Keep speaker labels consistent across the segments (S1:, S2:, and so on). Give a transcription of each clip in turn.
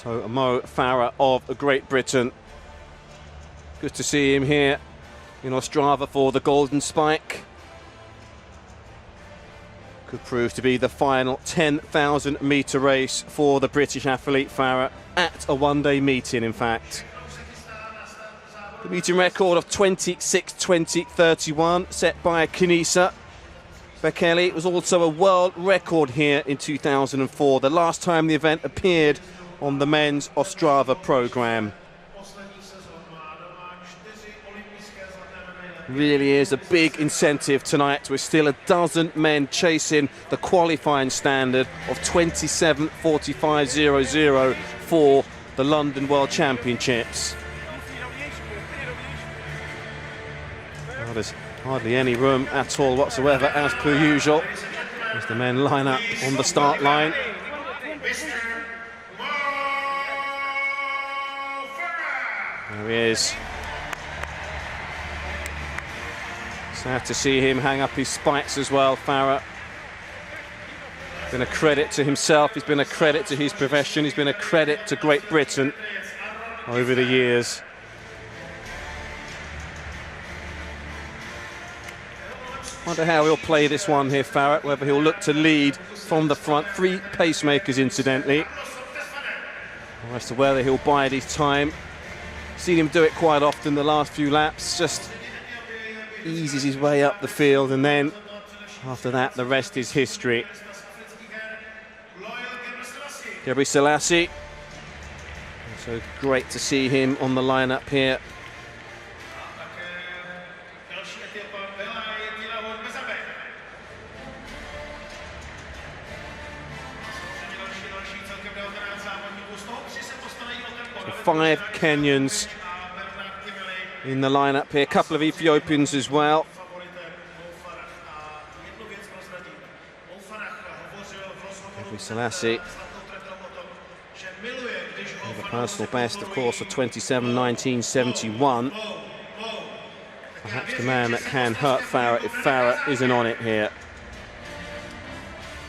S1: So Mo Farah of Great Britain. Good to see him here in Ostrava for the Golden Spike. Could prove to be the final 10,000 metre race for the British athlete Farah at a one-day meeting, in fact. The meeting record of 26:20:31 set by Kanisa Bekele was also a world record here in 2004, the last time the event appeared on the men's Ostrava programme. Really is a big incentive tonight. We're still a dozen men chasing the qualifying standard of 27:45:00 for the London World Championships. Well, there's hardly any room at all whatsoever, as per usual, as the men line up on the start line. There he is. Sad to see him hang up his spikes as well, Farah. Been a credit to himself, he's been a credit to his profession, he's been a credit to Great Britain over the years. Wonder how he'll play this one here, Farah, whether he'll look to lead from the front. 3 pacemakers, incidentally. As to whether he'll bide his time. Seen him do it quite often the last few laps, just eases his way up the field, and then after that the rest is history. Gebre Selassie, so great to see him on the lineup here. So 5 Kenyans in the lineup here, a couple of Ethiopians as well. Gebre Selassie, with a personal best, of course, of 27:19:71. Perhaps the man that can hurt Farah if Farah isn't on it here.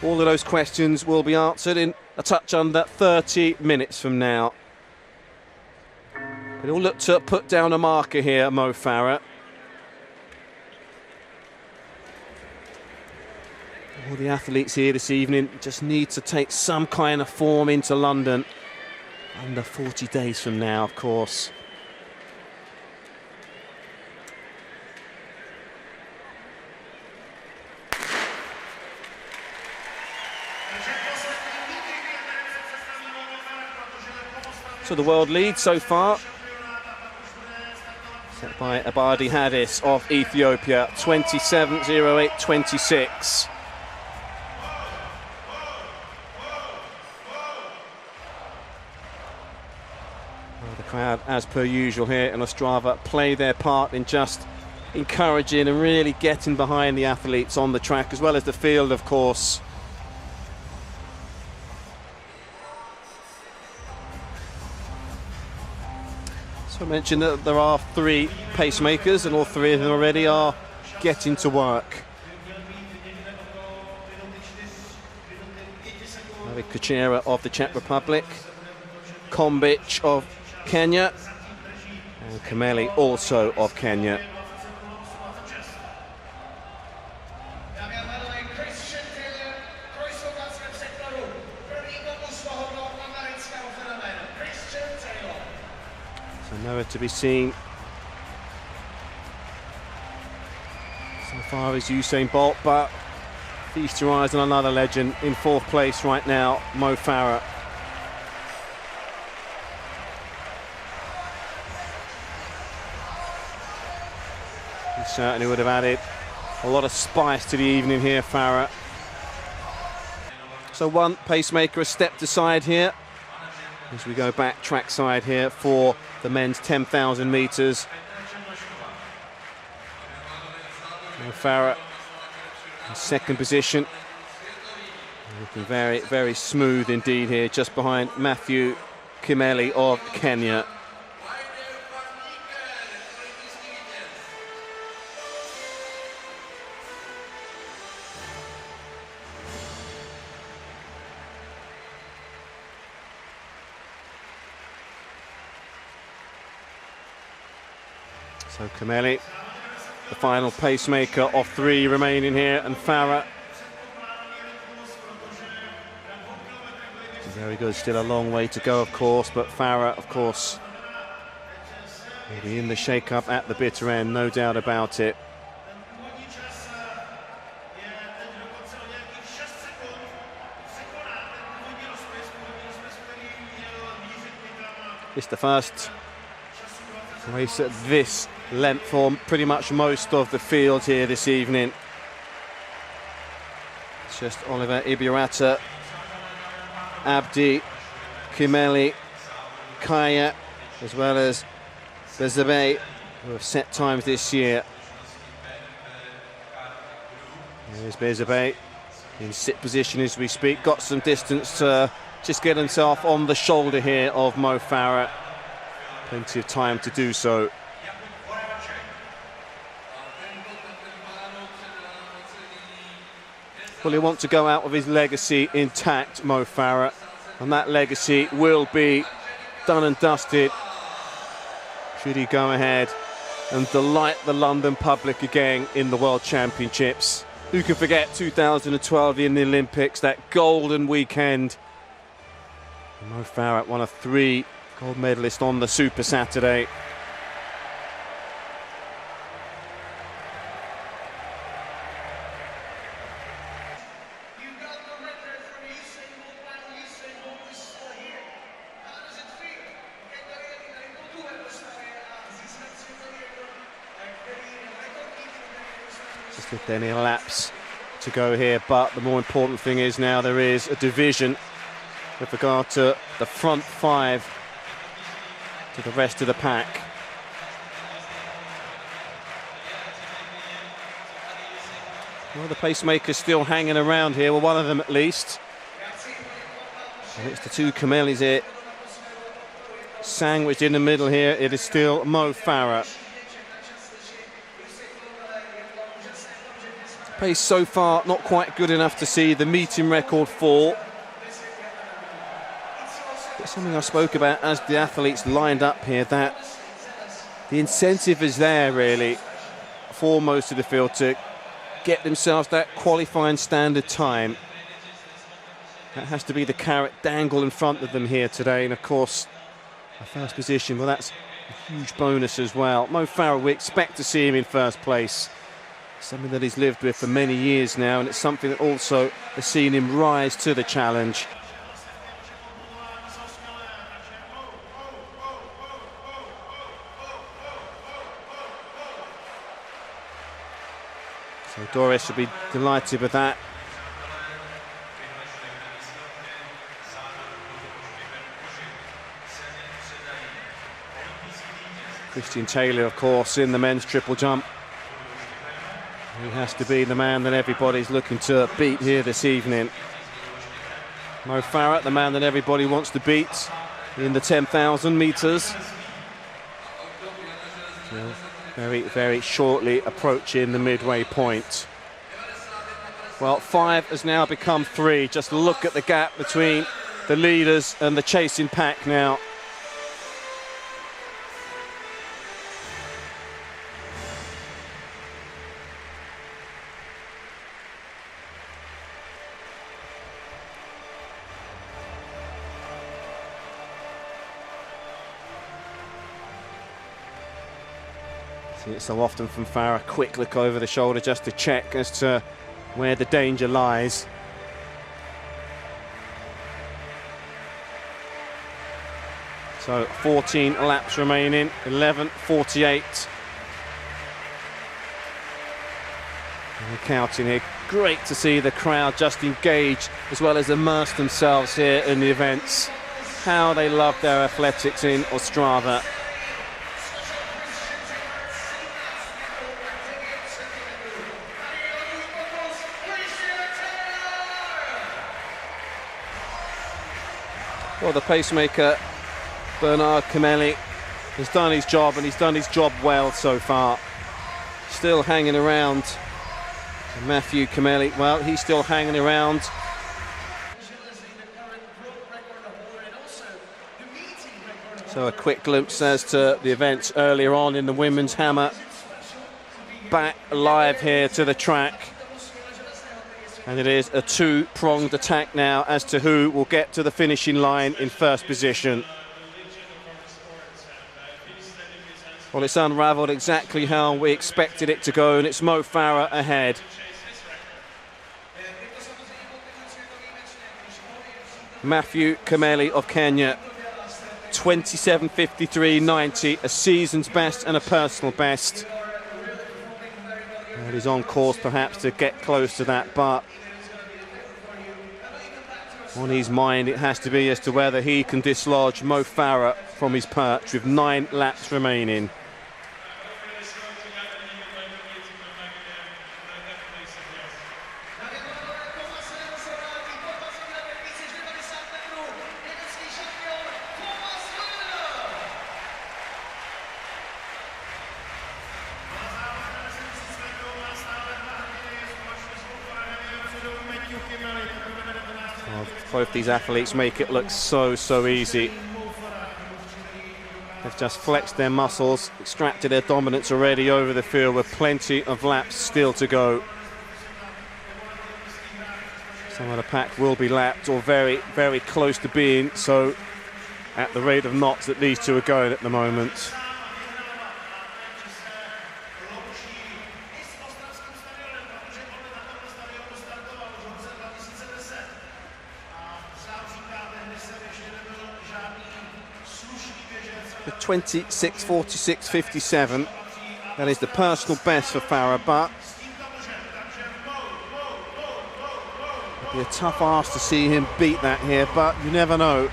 S1: All of those questions will be answered in a touch under 30 minutes from now. But he'll look to put down a marker here, Mo Farah. All the athletes here this evening just need to take some kind of form into London. Under 40 days from now, of course. So the world lead so far, set by Abadi Hadis of Ethiopia, 27:08:26. Well, the crowd, as per usual here in Ostrava, play their part in just encouraging and really getting behind the athletes on the track, as well as the field, of course. I mentioned that there are 3 pacemakers, and all 3 of them already are getting to work. Kuchera of the Czech Republic, Kombic of Kenya, and Kimeli also of Kenya. Nowhere to be seen so far as Usain Bolt, but feast your eyes on another legend in 4th place right now, Mo Farah. He certainly would have added a lot of spice to the evening here, Farah. So 1 pacemaker has stepped aside here as we go back trackside here for the men's 10,000 metres. Farah in 2nd position. Looking very, very smooth indeed here, just behind Matthew Kimeli of Kenya. So Kimeli, the final pacemaker of 3 remaining here, and Farah. Very good, still a long way to go, of course, but Farah, of course, will be in the shake-up at the bitter end, no doubt about it. It's the first race at this length for pretty much most of the field here this evening. It's just Oliver Ibirata, Abdi, Kimeli, Kaya, as well as Bezabe, who have set times this year. There's Bezabe in sit position as we speak, got some distance to just get himself on the shoulder here of Mo Farah. Plenty of time to do so. Well, he wants to go out with his legacy intact, Mo Farah, and that legacy will be done and dusted should he go ahead and delight the London public again in the World Championships. Who can forget 2012 in the Olympics, that golden weekend? Mo Farah, one of 3 gold medalists on the Super Saturday. Just with any laps to go here, but the more important thing is now there is a division with regard to the front 5 to the rest of the pack. Well, the pacemakers still hanging around here, well, one of them at least. And it's the 2 Kimelis here. Sandwiched in the middle here, it is still Mo Farah. Pace so far not quite good enough to see the meeting record for. It's something I spoke about as the athletes lined up here, that the incentive is there really for most of the field to get themselves that qualifying standard time. That has to be the carrot dangle in front of them here today, and of course a first position, well, that's a huge bonus as well. Mo Farah, we expect to see him in first place, something that he's lived with for many years now, and it's something that also has seen him rise to the challenge. So Doris will be delighted with that. Christian Taylor, of course, in the men's triple jump. He has to be the man that everybody's looking to beat here this evening. Mo Farah, the man that everybody wants to beat in the 10,000 metres. Very, very shortly approaching the midway point. Well, 5 has now become 3. Just look at the gap between the leaders and the chasing pack now. See it so often from Farah, quick look over the shoulder just to check as to where the danger lies. So 14 laps remaining, 11:48. And we're counting here. Great to see the crowd just engage as well as immerse themselves here in the events. How they love their athletics in Ostrava. Well, the pacemaker, Bernard Kimeli, has done his job, and he's done his job well so far. Still hanging around. And Matthew Kimeli, well, he's still hanging around. So a quick glimpse as to the events earlier on in the women's hammer. Back live here to the track. And it is a two-pronged attack now as to who will get to the finishing line in first position. Well, it's unravelled exactly how we expected it to go, and it's Mo Farah ahead. Matthew Kameli of Kenya, 27:53.90, a season's best and a personal best. And he's on course perhaps to get close to that, but on his mind it has to be as to whether he can dislodge Mo Farah from his perch with 9 laps remaining. Both these athletes make it look so easy. They've just flexed their muscles, extracted their dominance already over the field with plenty of laps still to go. Some of the pack will be lapped or very close to being so at the rate of knots that these two are going at the moment. The 26:46.57. That is the personal best for Farah, but it'll be a tough ask to see him beat that here, but you never know.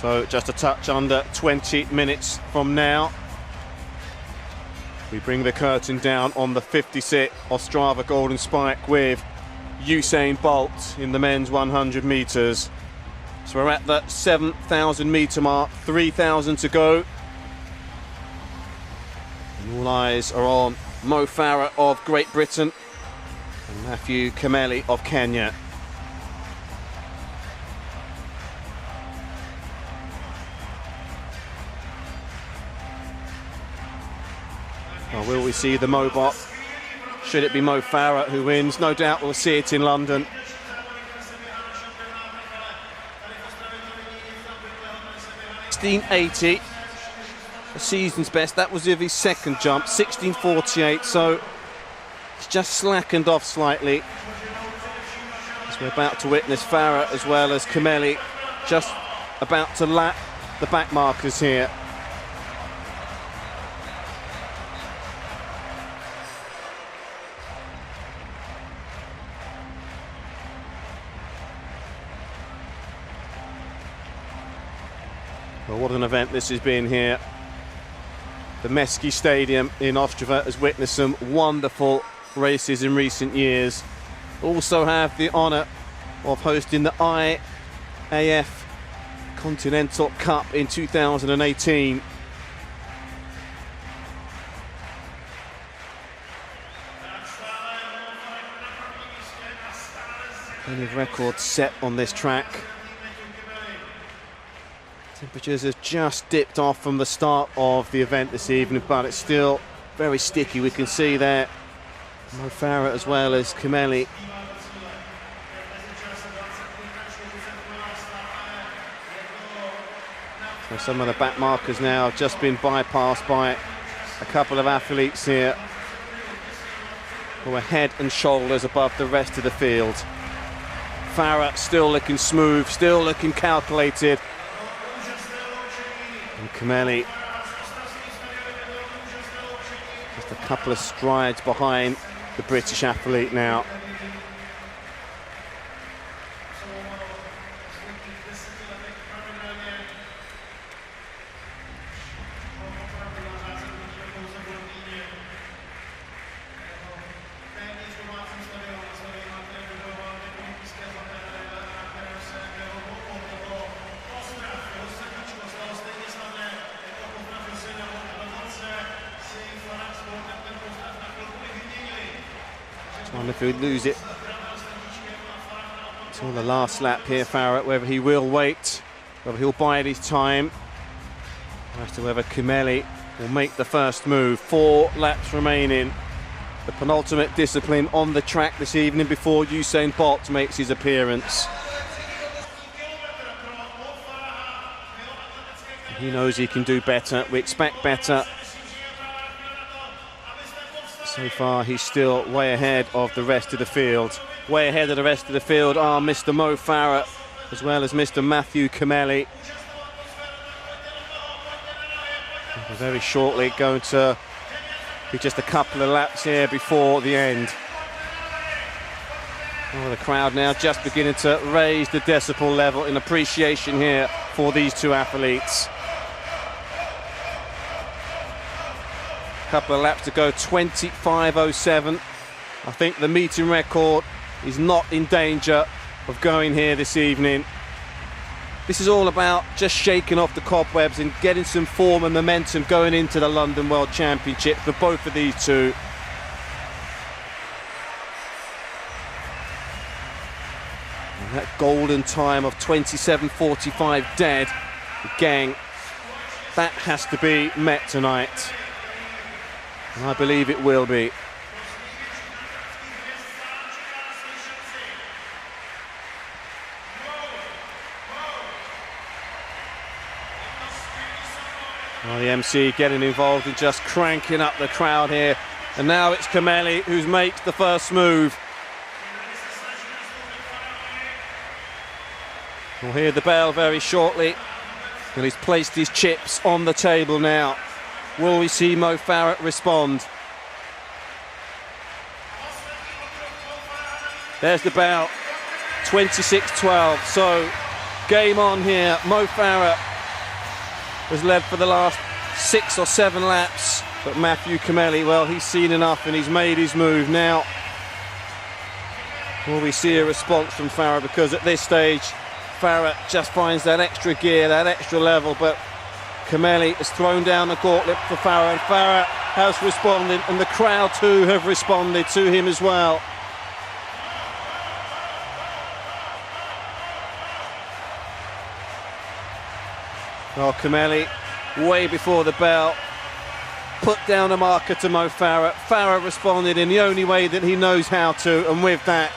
S1: So just a touch under 20 minutes from now, we bring the curtain down on the 56 Ostrava Golden Spike with Usain Bolt in the men's 100 metres. So we're at the 7,000 metre mark, 3,000 to go. And all eyes are on Mo Farah of Great Britain and Matthew Kameli of Kenya. Well, will we see the Mobot? Should it be Mo Farah who wins? No doubt we'll see it in London. $16.80, a season's best. That was of his second jump, 16.48, so it's just slackened off slightly. As we're about to witness Farah as well as Kameli just about to lap the back markers here. Well, what an event this has been here. The Meski Stadium in Ostrava has witnessed some wonderful races in recent years. Also have the honour of hosting the IAF Continental Cup in 2018. Plenty of records set on this track. Temperatures have just dipped off from the start of the event this evening, but it's still very sticky. We can see there Mo Farah as well as Kameli. So some of the back markers now have just been bypassed by a couple of athletes here who are head and shoulders above the rest of the field. Farah still looking smooth, still looking calculated. And Kameli just a couple of strides behind the British athlete now. wonder if he'll lose it till the last lap here, Farah, whether he will wait, whether he'll bide his time, as to whether Kimeli will make the first move. 4 laps remaining. The penultimate discipline on the track this evening before Usain Bolt makes his appearance. He knows he can do better. We expect better. So far, he's still way ahead of the rest of the field. Way ahead of the rest of the field are Mr. Mo Farah, as well as Mr. Matthew Kimeli. Very shortly going to be just a couple of laps here before the end. Oh, the crowd now just beginning to raise the decibel level in appreciation here for these two athletes. Couple of laps to go, 25:07. I think the meeting record is not in danger of going here this evening. This is all about just shaking off the cobwebs and getting some form and momentum going into the London World Championship for both of these two. And that golden time of 27:45 dead, gang, that has to be met tonight. And I believe it will be. Well, the MC getting involved and just cranking up the crowd here. And now it's Kimeli who makes the first move. We'll hear the bell very shortly. And he's placed his chips on the table now. Will we see Mo Farah respond? There's the bell. 26:12. So game on here. Mo Farah has led for the last 6 or 7 laps, but Matthew Kimeli, well, he's seen enough and he's made his move now. Will we see a response from Farah? Because at this stage, Farah just finds that extra gear, that extra level, but Kimeli has thrown down the gauntlet for Farah, and Farah has responded, and the crowd too have responded to him as well. Well, Kimeli, way before the bell, put down a marker to Mo Farah. Farah responded in the only way that he knows how to, and with that,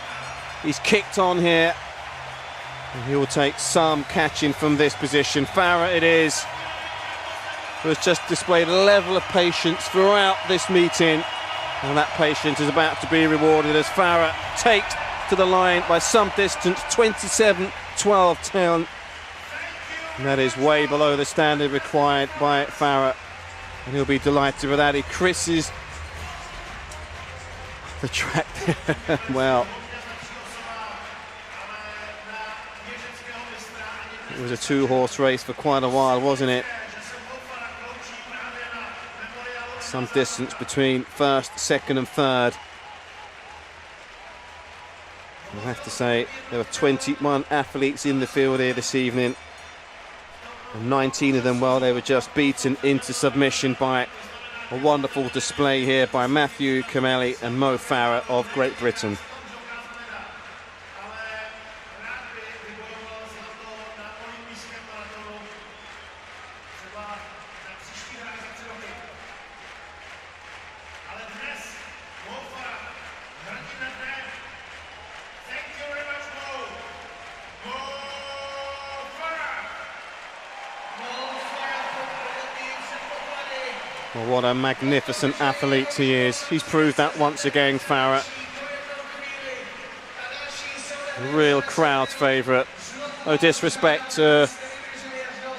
S1: he's kicked on here. And he will take some catching from this position. Farah it is, who has just displayed a level of patience throughout this meeting, and that patience is about to be rewarded as Farah takes to the line by some distance, 27:12.10. And that is way below the standard required by Farah, and he'll be delighted with that. He crisses the track there. Well, it was a 2-horse race for quite a while, wasn't it? Some distance between first, second and third. I have to say there were 21 athletes in the field here this evening, and 19 of them, well, they were just beaten into submission by a wonderful display here by Matthew Kimeli and Mo Farah of Great Britain. Well, what a magnificent athlete he is. He's proved that once again, Farah. A real crowd favourite. No disrespect to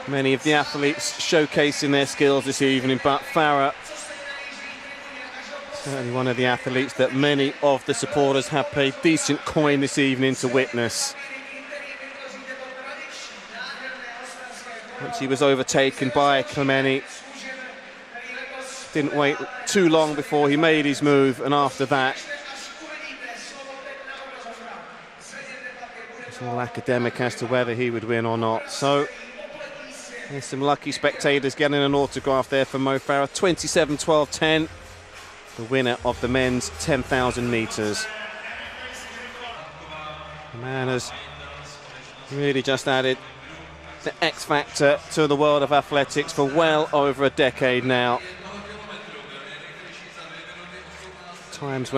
S1: many of the athletes showcasing their skills this evening, but Farah, certainly one of the athletes that many of the supporters have paid decent coin this evening to witness. Once he was overtaken by Kimeli, didn't wait too long before he made his move, and after that it's all academic as to whether he would win or not. So there's some lucky spectators getting an autograph there for Mo Farah. 27:12.10, the winner of the men's 10,000 metres. The man has really just added the X factor to the world of athletics for well over a decade now. Times when